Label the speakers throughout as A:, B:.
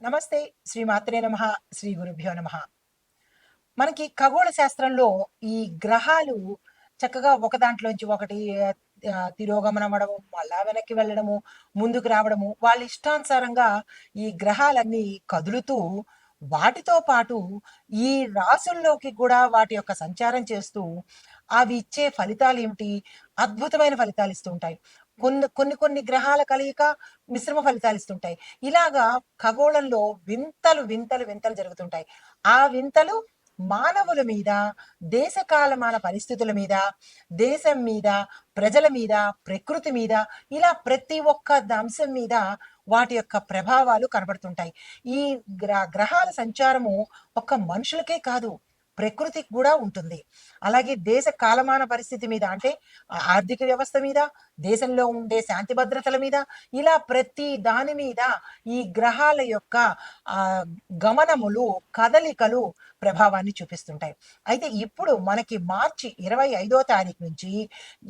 A: నమస్తే. శ్రీ మాత్రే నమః. శ్రీ గురుభ్యో నమః. మనకి ఖగోళ శాస్త్రంలో ఈ గ్రహాలు చక్కగా ఒక దాంట్లోంచి ఒకటి తిరోగమనం అవ్వడము, మళ్ళా వెనక్కి వెళ్ళడము, ముందుకు రావడము, వాళ్ళ ఇష్టానుసారంగా ఈ గ్రహాలన్నీ కదులుతూ, వాటితో పాటు ఈ రాసుల్లోకి కూడా వాటి యొక్క సంచారం చేస్తూ, అవి ఇచ్చే ఫలితాలేమిటి? అద్భుతమైన ఫలితాలిస్తూ ఉంటాయి. కొన్ని గ్రహాల కలయిక మిశ్రమ ఫలితాలిస్తుంటాయి. ఇలాగా ఖగోళంలో వింతలు జరుగుతుంటాయి. ఆ వింతలు మానవుల మీద, దేశ కాలమాన పరిస్థితుల మీద, దేశం మీద, ప్రజల మీద, ప్రకృతి మీద, ఇలా ప్రతి ఒక్క అంశం మీద వాటి యొక్క ప్రభావాలు కనబడుతుంటాయి. ఈ గ్రహాల సంచారము ఒక్క మనుషులకే కాదు, ప్రకృతికి కూడా ఉంటుంది. అలాగే దేశ కాలమాన పరిస్థితి మీద, అంటే ఆర్థిక వ్యవస్థ మీద, దేశంలో ఉండే శాంతి భద్రతల మీద, ఇలా ప్రతి దాని మీద ఈ గ్రహాల యొక్క గమనములు, కదలికలు ప్రభావాన్ని చూపిస్తుంటాయి. అయితే ఇప్పుడు మనకి మార్చి 25వ తారీఖు నుంచి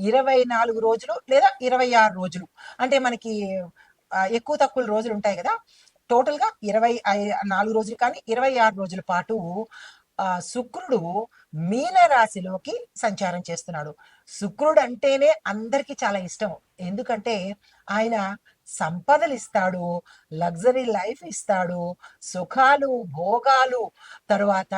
A: 24 రోజులు లేదా 26 రోజులు, అంటే మనకి ఎక్కువ తక్కువ రోజులు ఉంటాయి కదా, టోటల్గా 24 రోజులు కానీ 26 రోజుల పాటు శుక్రుడు మీన రాశిలోకి సంచారం చేస్తున్నాడు. శుక్రుడు అంటేనే అందరికీ చాలా ఇష్టం. ఎందుకంటే ఆయన సంపదలు ఇస్తాడు, లగ్జరీ లైఫ్ ఇస్తాడు, సుఖాలు, భోగాలు, తరువాత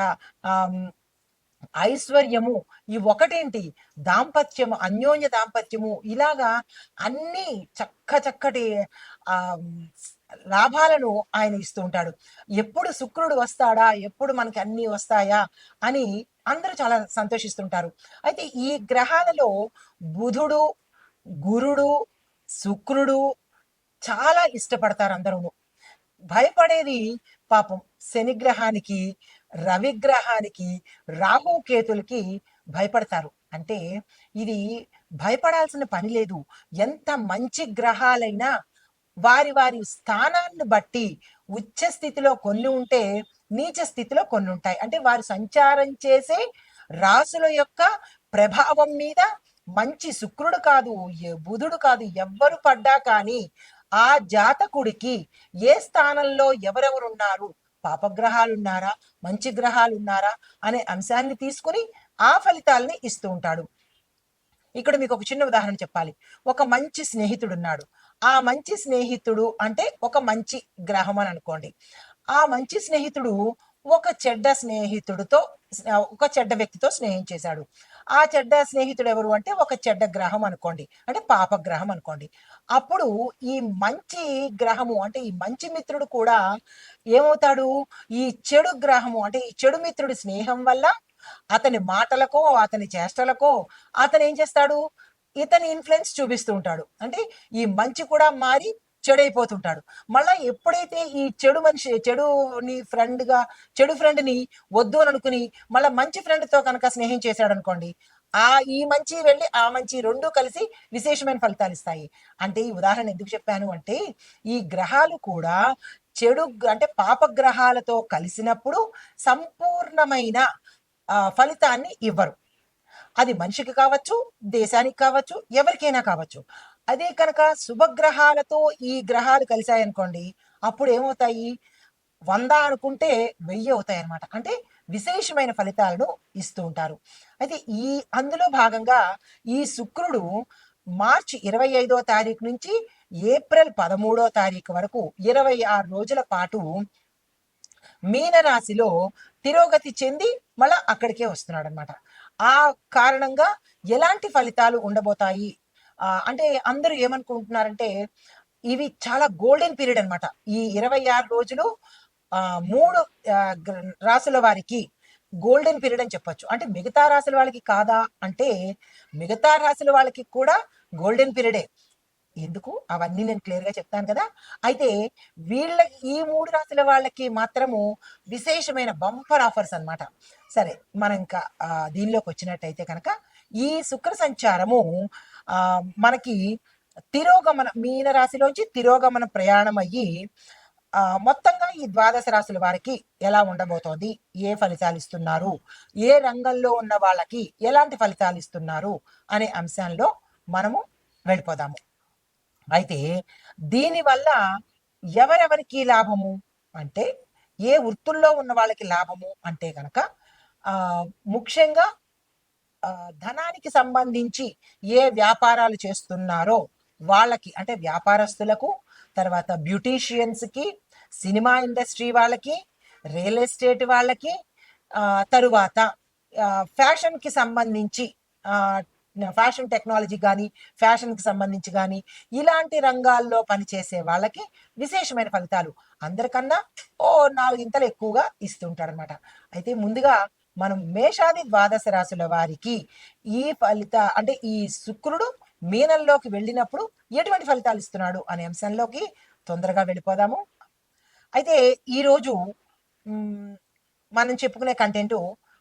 A: ఐశ్వర్యము, ఈ ఒకటేంటి, దాంపత్యము, అన్యోన్య దాంపత్యము, ఇలాగా అన్ని చక్కటి ఆ లాభాలను ఆయన ఇస్తూ ఉంటాడు. ఎప్పుడు శుక్రుడు వస్తాడా, ఎప్పుడు మనకి అన్ని వస్తాయా అని అందరూ చాలా సంతోషిస్తుంటారు. అయితే ఈ గ్రహాలలో బుధుడు, గురుడు, శుక్రుడు చాలా ఇష్టపడతారు అందరూ. భయపడేది పాపం శనిగ్రహానికి, రవిగ్రహానికి, రాహుకేతులకి భయపడతారు. అంటే ఇది భయపడాల్సిన పని లేదు. ఎంత మంచి గ్రహాలైనా వారి వారి స్థానాన్ని బట్టి ఉచ్చ స్థితిలో కొన్ని ఉంటే, నీచ స్థితిలో కొన్ని ఉంటాయి. అంటే వారు సంచారం చేసే రాసుల యొక్క ప్రభావం మీద మంచి శుక్రుడు కాదు, బుధుడు కాదు, ఎవ్వరు పడ్డా కానీ ఆ జాతకుడికి ఏ స్థానంలో ఎవరెవరున్నారు, పాపగ్రహాలు ఉన్నారా, మంచి గ్రహాలు ఉన్నారా అనే అంశాన్ని తీసుకుని ఆ ఫలితాలని ఇస్తూ ఉంటాడు. ఇక్కడ మీకు ఒక చిన్న ఉదాహరణ చెప్పాలి. ఒక మంచి స్నేహితుడు ఉన్నాడు. ఆ మంచి స్నేహితుడు అంటే ఒక మంచి గ్రహం అని అనుకోండి. ఆ మంచి స్నేహితుడు ఒక చెడ్డ స్నేహితుడితో, ఒక చెడ్డ వ్యక్తితో స్నేహం చేశాడు. ఆ చెడ్డ స్నేహితుడు ఎవరు అంటే ఒక చెడ్డ గ్రహం అనుకోండి, అంటే పాపగ్రహం అనుకోండి. అప్పుడు ఈ మంచి గ్రహము, అంటే ఈ మంచి మిత్రుడు కూడా ఏమవుతాడు, ఈ చెడు గ్రహము, అంటే ఈ చెడు మిత్రుడి స్నేహం వల్ల అతని మాటలకో, అతని చేష్టలకో అతను ఏం చేస్తాడు, ఇతని ఇన్ఫ్లుయెన్స్ చూపిస్తూ ఉంటాడు. అంటే ఈ మంచి కూడా మారి చెడైపోతుంటాడు. మళ్ళా ఎప్పుడైతే ఈ చెడు మనిషి, చెడు ఫ్రెండ్ని వద్దు అని అనుకుని మళ్ళీ మంచి ఫ్రెండ్తో కనుక స్నేహం చేశాడు అనుకోండి, ఈ మంచి వెళ్ళి ఆ మంచి రెండు కలిసి విశేషమైన ఫలితాలు ఇస్తాయి. అంటే ఈ ఉదాహరణ ఎందుకు చెప్పాను అంటే, ఈ గ్రహాలు కూడా చెడు, అంటే పాపగ్రహాలతో కలిసినప్పుడు సంపూర్ణమైన ఫలితాన్ని ఇవ్వరు. అది మనిషికి కావచ్చు, దేశానికి కావచ్చు, ఎవరికైనా కావచ్చు. అదే కనుక శుభగ్రహాలతో ఈ గ్రహాలు కలిశాయనుకోండి, అప్పుడు ఏమవుతాయి, 100 అనుకుంటే 1000 అవుతాయి అనమాట. అంటే విశేషమైన ఫలితాలను ఇస్తూ ఉంటారు. అయితే అందులో భాగంగా ఈ శుక్రుడు మార్చి 25వ తారీఖు నుంచి ఏప్రిల్ 13వ తారీఖు వరకు 26 రోజుల పాటు మీనరాశిలో తిరోగతి చెంది మళ్ళా అక్కడికే వస్తున్నాడు అనమాట. ఆ కారణంగా ఎలాంటి ఫలితాలు ఉండబోతాయి అంటే అందరూ ఏమనుకుంటున్నారంటే, ఇవి చాలా గోల్డెన్ పీరియడ్ అనమాట. ఈ 26 రోజులు 3 రాసుల వారికి గోల్డెన్ పీరియడ్ అని చెప్పొచ్చు. అంటే మిగతా రాసుల వాళ్ళకి కాదా అంటే, మిగతా రాసుల వాళ్ళకి కూడా గోల్డెన్ పీరియడే. ఎందుకు అవన్నీ నేను క్లియర్గా చెప్తాను కదా. అయితే ఈ 3 రాశుల వాళ్ళకి మాత్రము విశేషమైన బంపర్ ఆఫర్స్ అనమాట. సరే, మనం ఇంకా దీనిలోకి వచ్చినట్టయితే కనుక, ఈ శుక్ర సంచారము మనకి తిరోగమన, మీన రాశిలోంచి తిరోగమన ప్రయాణం అయ్యి మొత్తంగా ఈ ద్వాదశ రాశుల వారికి ఎలా ఉండబోతోంది, ఏ ఫలితాలు ఇస్తున్నారు, ఏ రంగంలో ఉన్న వాళ్ళకి ఎలాంటి ఫలితాలు ఇస్తున్నారు అనే అంశంలో మనము వెళ్ళిపోదాము. అయితే దీనివల్ల ఎవరెవరికి లాభము అంటే ఏ వృత్తుల్లో ఉన్న వాళ్ళకి లాభము అంటే కనుక ముఖ్యంగా ధనానికి సంబంధించి ఏ వ్యాపారాలు చేస్తున్నారో వాళ్ళకి, అంటే వ్యాపారస్తులకు, తర్వాత బ్యూటీషియన్స్కి, సినిమా ఇండస్ట్రీ వాళ్ళకి, రియల్ ఎస్టేట్ వాళ్ళకి, తరువాత ఫ్యాషన్కి సంబంధించి ఫ్యాషన్ టెక్నాలజీ కానీ, ఫ్యాషన్కి సంబంధించి కానీ ఇలాంటి రంగాల్లో పనిచేసే వాళ్ళకి విశేషమైన ఫలితాలు అందరికన్నా ఓ 4 ఇంతలు ఎక్కువగా ఇస్తుంటాడనమాట. అయితే ముందుగా మనం మేషాది ద్వాదశ రాశుల వారికి ఈ అంటే ఈ శుక్రుడు మీనంలోకి వెళ్ళినప్పుడు ఎటువంటి ఫలితాలు ఇస్తున్నాడు అనే అంశంలోకి తొందరగా వెళ్ళిపోదాము. అయితే ఈరోజు మనం చెప్పుకునే కంటెంట్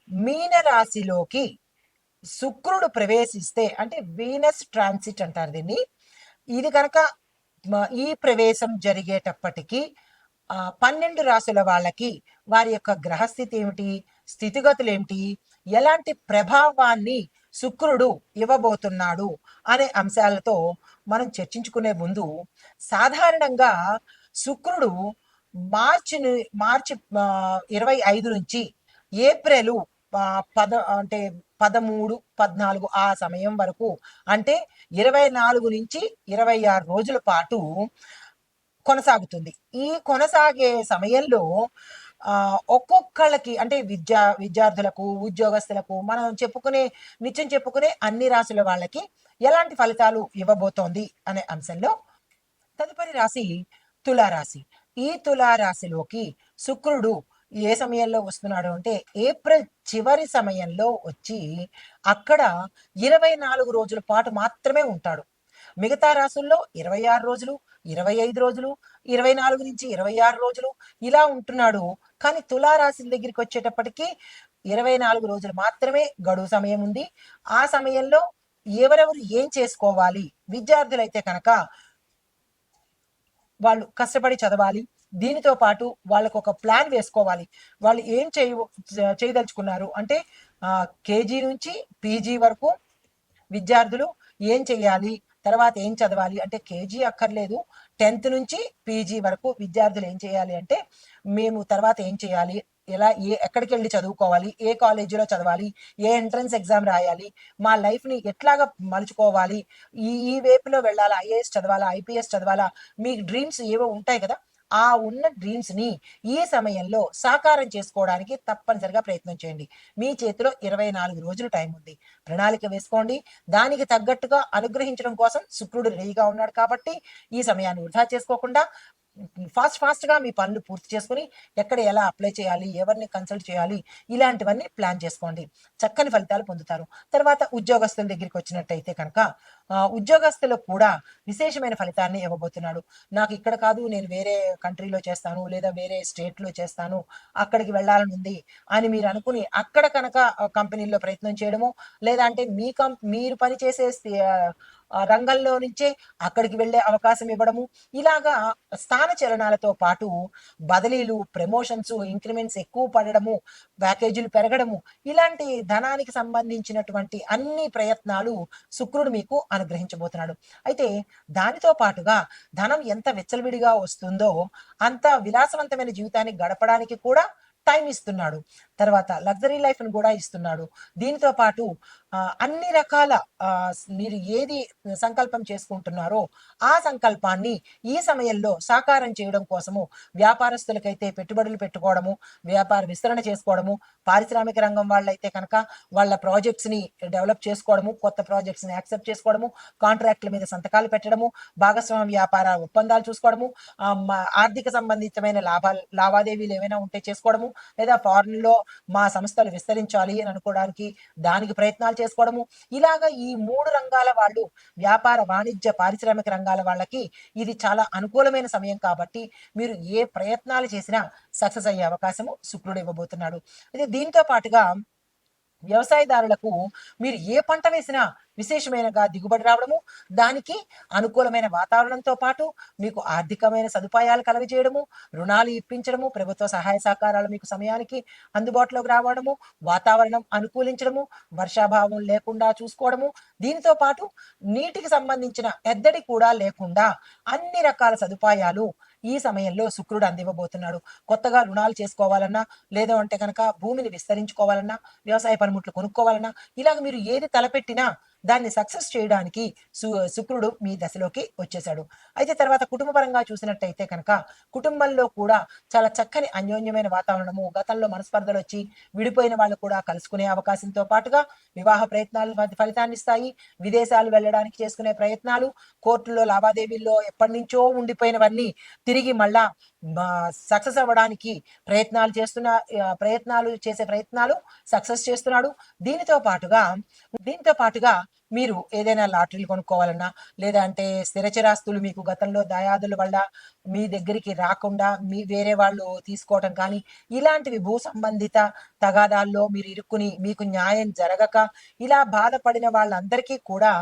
A: మీన రాశిలోకి శుక్రుడు ప్రవేశిస్తే, అంటే వీనస్ ట్రాన్సిట్ అంటారు దీన్ని. ఇది కనుక ఈ ప్రవేశం జరిగేటప్పటికీ 12 రాశుల వాళ్ళకి వారి యొక్క గ్రహస్థితి ఏమిటి, స్థితిగతులు ఏమిటి, ఎలాంటి ప్రభావాన్ని శుక్రుడు ఇవ్వబోతున్నాడు అనే అంశాలతో మనం చర్చించుకునే ముందు, సాధారణంగా శుక్రుడు మార్చి 25 నుంచి ఏప్రిల్ అంటే 13, 14 ఆ సమయం వరకు, అంటే 24 నుంచి 26 రోజుల పాటు కొనసాగుతుంది. ఈ కొనసాగే సమయంలో ఒక్కొక్కళ్ళకి, అంటే విద్యార్థులకు, ఉద్యోగస్తులకు, మనం నిత్యం చెప్పుకునే అన్ని రాశుల వాళ్ళకి ఎలాంటి ఫలితాలు ఇవ్వబోతోంది అనే అంశంలో తదుపరి రాశి తులారాశి. ఈ తులారాశిలోకి శుక్రుడు ఏ సమయంలో వస్తున్నాడు అంటే ఏప్రిల్ చివరి సమయంలో వచ్చి అక్కడ 24 రోజుల పాటు మాత్రమే ఉంటాడు. మిగతా రాశుల్లో 26 రోజులు, 25 రోజులు, 24 నుంచి 26 రోజులు ఇలా ఉంటున్నాడు. కానీ తులారాశి దగ్గరికి వచ్చేటప్పటికి 24 రోజులు మాత్రమే గడువు సమయం ఉంది. ఆ సమయంలో ఎవరెవరు ఏం చేసుకోవాలి, విద్యార్థులైతే కనుక వాళ్ళు కష్టపడి చదవాలి. దీనితో పాటు వాళ్ళకు ఒక ప్లాన్ వేసుకోవాలి. వాళ్ళు ఏం చేయదలుచుకున్నారు అంటే కేజీ నుంచి పీజీ వరకు విద్యార్థులు ఏం చేయాలి, తర్వాత ఏం చదవాలి అంటే కేజీ అక్కర్లేదు, 10th నుంచి పీజీ వరకు విద్యార్థులు ఏం చేయాలి అంటే మేము తర్వాత ఏం చేయాలి, ఎక్కడికి వెళ్ళి చదువుకోవాలి, ఏ కాలేజీలో చదవాలి, ఏ ఎంట్రన్స్ ఎగ్జామ్ రాయాలి, మా లైఫ్ని ఎట్లాగా మలుచుకోవాలి, ఈ వైపులో వెళ్ళాలా, ఐఏఎస్ చదవాలా, ఐపీఎస్ చదవాలా, మీ డ్రీమ్స్ ఏవో ఉంటాయి కదా, ఆ ఉన్న డ్రీమ్స్ని ఈ సమయంలో సాకారం చేసుకోవడానికి తప్పనిసరిగా ప్రయత్నం చేయండి. మీ చేతిలో 24 రోజులు టైం ఉంది. ప్రణాళిక వేసుకోండి. దానికి తగ్గట్టుగా అనుగ్రహించడం కోసం శుక్రుడు రెడీగా ఉన్నాడు కాబట్టి ఈ సమయాన్ని వృధా చేసుకోకుండా ఫాస్ట్గా మీ పనులు పూర్తి చేసుకుని ఎక్కడ ఎలా అప్లై చేయాలి, ఎవరిని కన్సల్ట్ చేయాలి, ఇలాంటివన్నీ ప్లాన్ చేసుకోండి. చక్కని ఫలితాలు పొందుతారు. తర్వాత ఉద్యోగస్తుల దగ్గరికి వచ్చినట్టయితే కనుక ఉద్యోగస్తులకు కూడా విశేషమైన ఫలితాన్ని ఇవ్వబోతున్నాడు. నాకు ఇక్కడ కాదు, నేను వేరే కంట్రీలో చేస్తాను, లేదా వేరే స్టేట్లో చేస్తాను, అక్కడికి వెళ్ళాలని ఉంది అని మీరు అనుకుని అక్కడ కనుక కంపెనీలో ప్రయత్నం చేయడము, లేదా అంటే మీరు పనిచేసే రంగంలో నుంచే అక్కడికి వెళ్ళే అవకాశం ఇవ్వడము, ఇలాగా స్థాన చలనాలతో పాటు బదిలీలు, ప్రమోషన్స్, ఇంక్రిమెంట్స్ ఎక్కువ పడడము, ప్యాకేజీలు పెరగడము, ఇలాంటి ధనానికి సంబంధించినటువంటి అన్ని ప్రయత్నాలు శుక్రుడు మీకు అనుగ్రహించబోతున్నాడు. అయితే దానితో పాటుగా ధనం ఎంత విచ్చలవిడిగా వస్తుందో అంత విలాసవంతమైన జీవితాన్ని గడపడానికి కూడా టైం ఇస్తున్నాడు. తర్వాత లగ్జరీ లైఫ్ని కూడా ఇస్తున్నాడు. దీనితో పాటు అన్ని రకాల మీరు ఏది సంకల్పం చేసుకుంటున్నారో ఆ సంకల్పాన్ని ఈ సమయంలో సాకారం చేయడం కోసము వ్యాపారస్తులకైతే పెట్టుబడులు పెట్టుకోవడము, వ్యాపార విస్తరణ చేసుకోవడము, పారిశ్రామిక రంగం వాళ్ళైతే కనుక వాళ్ళ ప్రాజెక్ట్స్ని డెవలప్ చేసుకోవడము, కొత్త ప్రాజెక్ట్స్ని యాక్సెప్ట్ చేసుకోవడము, కాంట్రాక్ట్ల మీద సంతకాలు పెట్టడము, భాగస్వామ్య వ్యాపార ఒప్పందాలు చూసుకోవడము, ఆర్థిక సంబంధితమైన లావాదేవీలు ఏమైనా ఉంటే చేసుకోవడము, లేదా ఫారిన్లో మా సంస్థలు విస్తరించాలి అని అనుకోవడానికి దానికి ప్రయత్నాలు చేసుకోవడము, ఇలాగా ఈ 3 రంగాల వాళ్ళు, వ్యాపార, వాణిజ్య, పారిశ్రామిక రంగాల వాళ్ళకి ఇది చాలా అనుకూలమైన సమయం కాబట్టి మీరు ఏ ప్రయత్నాలు చేసినా సక్సెస్ అయ్యే అవకాశము శుక్రుడు ఇవ్వబోతున్నాడు. అయితే దీంతో పాటుగా వ్యవసాయదారులకు మీరు ఏ పంట వేసినా విశేషమైనగా దిగుబడి రావడము, దానికి అనుకూలమైన వాతావరణంతో పాటు మీకు ఆర్థికమైన సదుపాయాలు కలగజేయడము, రుణాలు ఇప్పించడము, ప్రభుత్వ సహాయ సహకారాలు మీకు సమయానికి అందుబాటులోకి రావడము, వాతావరణం అనుకూలించడము, వర్షాభావం లేకుండా చూసుకోవడము, దీనితో పాటు నీటికి సంబంధించిన ఎద్దడి కూడా లేకుండా అన్ని రకాల సదుపాయాలు ఈ సమయంలో శుక్రుడు అందివ్వబోతున్నాడు. కొత్తగా రుణాలు చేసుకోవాలన్నా, లేదు అంటే కనుక భూమిని విస్తరించుకోవాలన్నా, వ్యవసాయ పనిముట్లు కొనుక్కోవాలన్నా, ఇలాగ మీరు ఏది తలపెట్టినా దాన్ని సక్సెస్ చేయడానికి శుక్రుడు మీ దశలోకి వచ్చేసాడు. అయితే తర్వాత కుటుంబ పరంగా చూసినట్టయితే కనుక కుటుంబంలో కూడా చాలా చక్కని అన్యోన్యమైన వాతావరణము, గతంలో మనస్పర్ధలు వచ్చి విడిపోయిన వాళ్ళు కూడా కలుసుకునే అవకాశంతో పాటుగా వివాహ ప్రయత్నాలు ఫలితాన్ని ఇస్తాయి. విదేశాలు వెళ్ళడానికి చేసుకునే ప్రయత్నాలు, కోర్టులో లావాదేవీల్లో ఎప్పటి నుంచో ఉండిపోయినవన్నీ తిరిగి మళ్ళా సక్సెస్ అవ్వడానికి ప్రయత్నాలు చేసే ప్రయత్నాలు సక్సెస్ చేస్తున్నాడు. దీనితో పాటుగా మీరు ఏదైనా లాటరీలు కొనుక్కోవాలన్నా, లేదా అంటే స్థిరచరాస్తులు మీకు గతంలో దాయాదుల వల్ల మీ దగ్గరికి రాకుండా మీ వేరే వాళ్ళు తీసుకోవటం కానీ, ఇలాంటివి భూ సంబంధిత తగాదాల్లో మీరు ఇరుక్కుని మీకు న్యాయం జరగక ఇలా బాధపడిన వాళ్ళందరికీ కూడా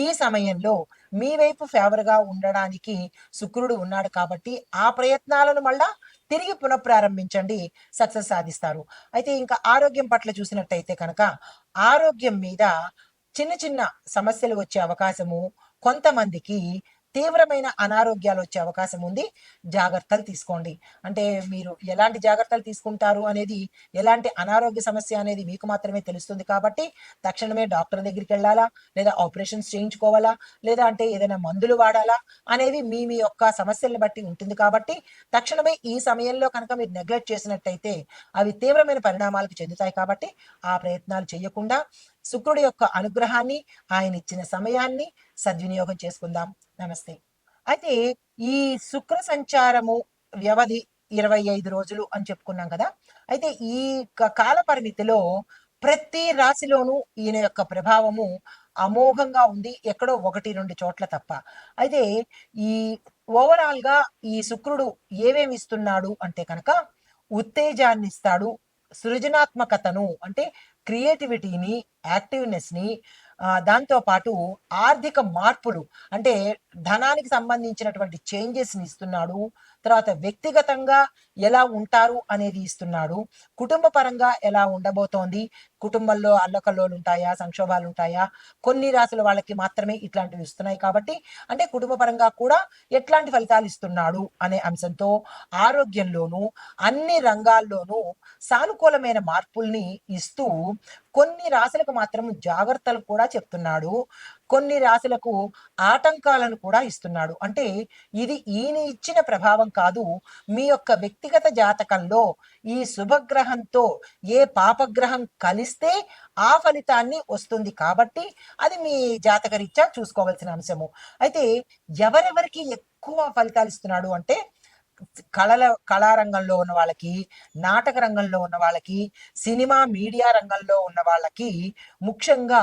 A: ఈ సమయంలో మీ వైపు ఫేవర్గా ఉండడానికి శుక్రుడు ఉన్నాడు కాబట్టి ఆ ప్రయత్నాలను మళ్ళా తిరిగి పునఃప్రారంభించండి, సక్సెస్ సాధిస్తారు. అయితే ఇంకా ఆరోగ్యం పట్ల చూసినట్టయితే కనుక ఆరోగ్యం మీద చిన్న చిన్న సమస్యలు వచ్చే అవకాశము, కొంతమందికి తీవ్రమైన అనారోగ్యాలు వచ్చే అవకాశం ఉంది. జాగ్రత్తలు తీసుకోండి. అంటే మీరు ఎలాంటి జాగ్రత్తలు తీసుకుంటారు అనేది, ఎలాంటి అనారోగ్య సమస్య అనేది మీకు మాత్రమే తెలుస్తుంది కాబట్టి తక్షణమే డాక్టర్ దగ్గరికి వెళ్ళాలా, లేదా ఆపరేషన్స్ చేయించుకోవాలా, లేదా అంటే ఏదైనా మందులు వాడాలా అనేది మీ మీ యొక్క సమస్యలను బట్టి ఉంటుంది కాబట్టి తక్షణమే ఈ సమయంలో కనుక మీరు నెగ్లెక్ట్ చేసినట్టయితే అవి తీవ్రమైన పరిణామాలకు చెందుతాయి కాబట్టి ఆ ప్రయత్నాలు చేయకుండా శుక్రుడి యొక్క అనుగ్రహాన్ని, ఆయన ఇచ్చిన సమయాన్ని సద్వినియోగం చేసుకుందాం. నమస్తే. అయితే ఈ శుక్ర సంచారము వ్యవధి 25 రోజులు అని చెప్పుకున్నాం కదా. అయితే ఈ కాల పరిమితిలో ప్రతి రాశిలోనూ ఈయన యొక్క ప్రభావము అమోఘంగా ఉంది, ఎక్కడో 1-2 చోట్ల తప్ప. అయితే ఈ ఓవరాల్ గా ఈ శుక్రుడు ఏమేమి ఇస్తున్నాడు అంటే కనుక ఉత్తేజాన్ని ఇస్తాడు, సృజనాత్మకతను అంటే క్రియేటివిటీని, యాక్టివ్నెస్ని, దాంతో పాటు ఆర్థిక మార్పులు అంటే ధనానికి సంబంధించినటువంటి చేంజెస్ని ఇస్తున్నాడు. తర్వాత వ్యక్తిగతంగా ఎలా ఉంటారు అనేది ఇస్తున్నాడు. కుటుంబ పరంగా ఎలా ఉండబోతోంది, కుటుంబంలో అల్లకల్లోలు ఉంటాయా, సంక్షోభాలు ఉంటాయా, కొన్ని రాసుల వాళ్ళకి మాత్రమే ఇట్లాంటివి ఇస్తున్నాయి కాబట్టి అంటే కుటుంబ పరంగా కూడా ఎట్లాంటి ఫలితాలు ఇస్తున్నాడు అనే అంశంతో ఆరోగ్యంలోనూ అన్ని రంగాల్లోనూ సానుకూలమైన మార్పుల్ని ఇస్తూ కొన్ని రాశులకు మాత్రం జాగ్రత్తలు కూడా చెప్తున్నాడు, కొన్ని రాశులకు ఆటంకాలను కూడా ఇస్తున్నాడు. అంటే ఇది ఈయన ఇచ్చిన ప్రభావం కాదు, మీ యొక్క వ్యక్తిగత జాతకంలో ఈ శుభగ్రహంతో ఏ పాపగ్రహం కలిస్తే ఆ ఫలితాన్ని వస్తుంది కాబట్టి అది మీ జాతకరీత్యా చూసుకోవాల్సిన అంశము. అయితే ఎవరెవరికి ఎక్కువ ఫలితాలు ఇస్తున్నాడు అంటే కళారంగంలో ఉన్న వాళ్ళకి, నాటక రంగంలో ఉన్న వాళ్ళకి, సినిమా మీడియా రంగంలో ఉన్న వాళ్ళకి ముఖ్యంగా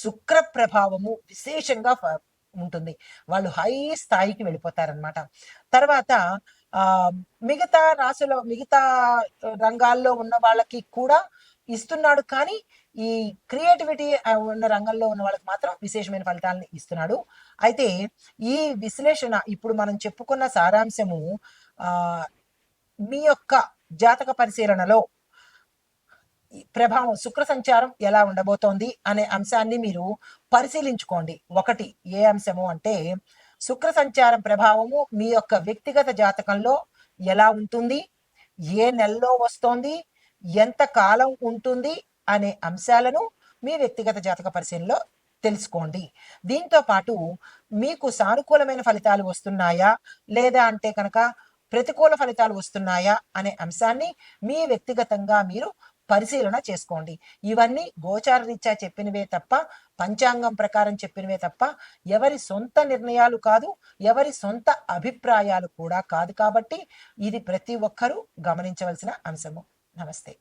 A: శుక్ర ప్రభావము విశేషంగా ఉంటుంది. వాళ్ళు హై స్థాయికి వెళ్ళిపోతారనమాట. తర్వాత మిగతా రంగాల్లో ఉన్న వాళ్ళకి కూడా ఇస్తున్నాడు, కానీ ఈ క్రియేటివిటీ ఉన్న రంగంలో ఉన్న వాళ్ళకి మాత్రం విశేషమైన ఫలితాలను ఇస్తున్నాడు. అయితే ఈ విశ్లేషణ ఇప్పుడు మనం చెప్పుకున్న సారాంశము మీ యొక్క జాతక పరిశీలనలో ప్రభావం శుక్ర సంచారం ఎలా ఉండబోతోంది అనే అంశాన్ని మీరు పరిశీలించుకోండి. ఒకటి ఏ అంశము అంటే శుక్ర సంచారం ప్రభావము మీ యొక్క వ్యక్తిగత జాతకంలో ఎలా ఉంటుంది, ఏ నెలలో వస్తోంది, ఎంత కాలం ఉంటుంది అనే అంశాలను మీ వ్యక్తిగత జాతక పరిశీలనలో తెలుసుకోండి. దీంతో పాటు మీకు సానుకూలమైన ఫలితాలు వస్తున్నాయా, లేదా అంటే కనుక ప్రతికూల ఫలితాలు వస్తున్నాయా అనే అంశాన్ని మీ వ్యక్తిగతంగా మీరు పరిశీలన చేసుకోండి. ఇవన్నీ గోచార రీత్యా చెప్పినవే తప్ప, పంచాంగం ప్రకారం చెప్పినవే తప్ప ఎవరి సొంత నిర్ణయాలు కాదు, ఎవరి సొంత అభిప్రాయాలు కూడా కాదు. కాబట్టి ఇది ప్రతి ఒక్కరూ గమనించవలసిన అంశము. నమస్తే.